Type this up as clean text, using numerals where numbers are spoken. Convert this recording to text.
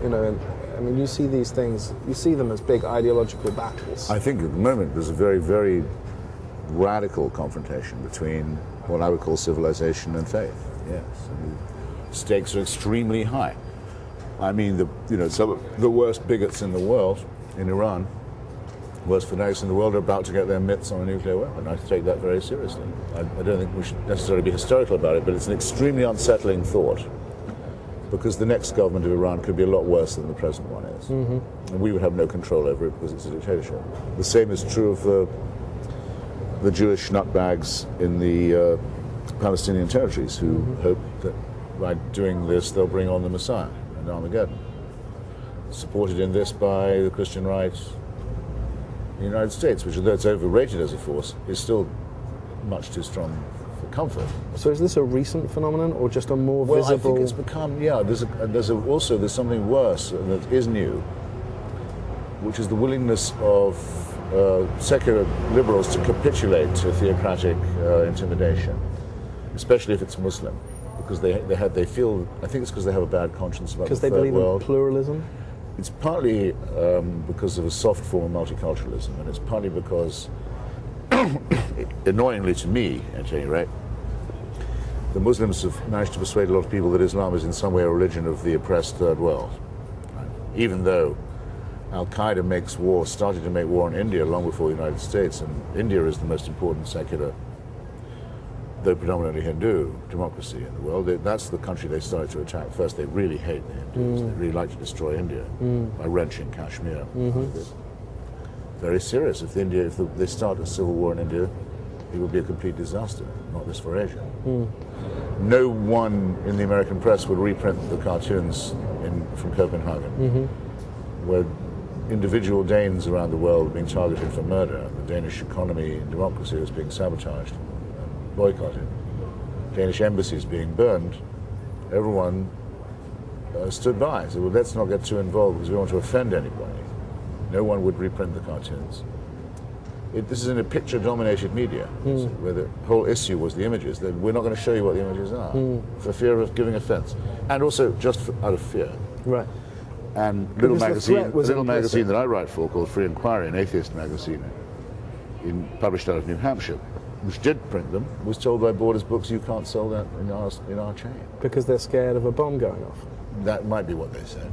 You know, and, I mean, you see these things, you see them as big ideological battles. I think at the moment there's a very, very radical confrontation between what I would call civilization and faith. Yes, I mean, stakes are extremely high. I mean, some of the worst bigots in the world, in Iran, worst fanatics in the world, are about to get their mitts on a nuclear weapon. I take that very seriously. I don't think we should necessarily be hysterical about it, but it's an extremely unsettling thought, because the next government of Iran could be a lot worse than the present one is. Mm-hmm. And we would have no control over it because it's a dictatorship. The same is true of the Jewish nutbags in the Palestinian territories who mm-hmm. hope that by doing this they'll bring on the Messiah and Armageddon. Supported in this by the Christian right in the United States, which, although it's overrated as a force, is still much too strong for comfort. So is this a recent phenomenon or just a more visible? Well, I think it's become, yeah, there's something worse that is new, which is the willingness of secular liberals to capitulate to theocratic intimidation, especially if it's Muslim, because they feel, I think it's because they have a bad conscience about the third world. Because they believe in pluralism? It's partly because of a soft form of multiculturalism, and it's partly because, annoyingly to me, at any rate, the Muslims have managed to persuade a lot of people that Islam is in some way a religion of the oppressed third world. Right? Even though Al-Qaeda started to make war on India long before the United States, and India is the most important secular, though predominantly Hindu, democracy in the world. That's the country they started to attack first. They really hate the Hindus. They really like to destroy India by wrenching Kashmir. Very serious. If they start a civil war in India, it would be a complete disaster, not just for Asia. No one in the American press would reprint the cartoons from Copenhagen, where individual Danes around the world are being targeted for murder. The Danish economy and democracy is being sabotaged, boycotted. Danish embassies being burned. Everyone stood by. Said, well, let's not get too involved because we don't want to offend anybody. No one would reprint the cartoons. This is in a picture-dominated media, where the whole issue was the images. That we're not going to show you what the images are, for fear of giving offence, and also just out of fear. Right. And a little magazine that I write for, called Free Inquiry, an atheist magazine, published out of New Hampshire, which did print them, was told by Borders Books, you can't sell that in our chain. Because they're scared of a bomb going off? That might be what they said.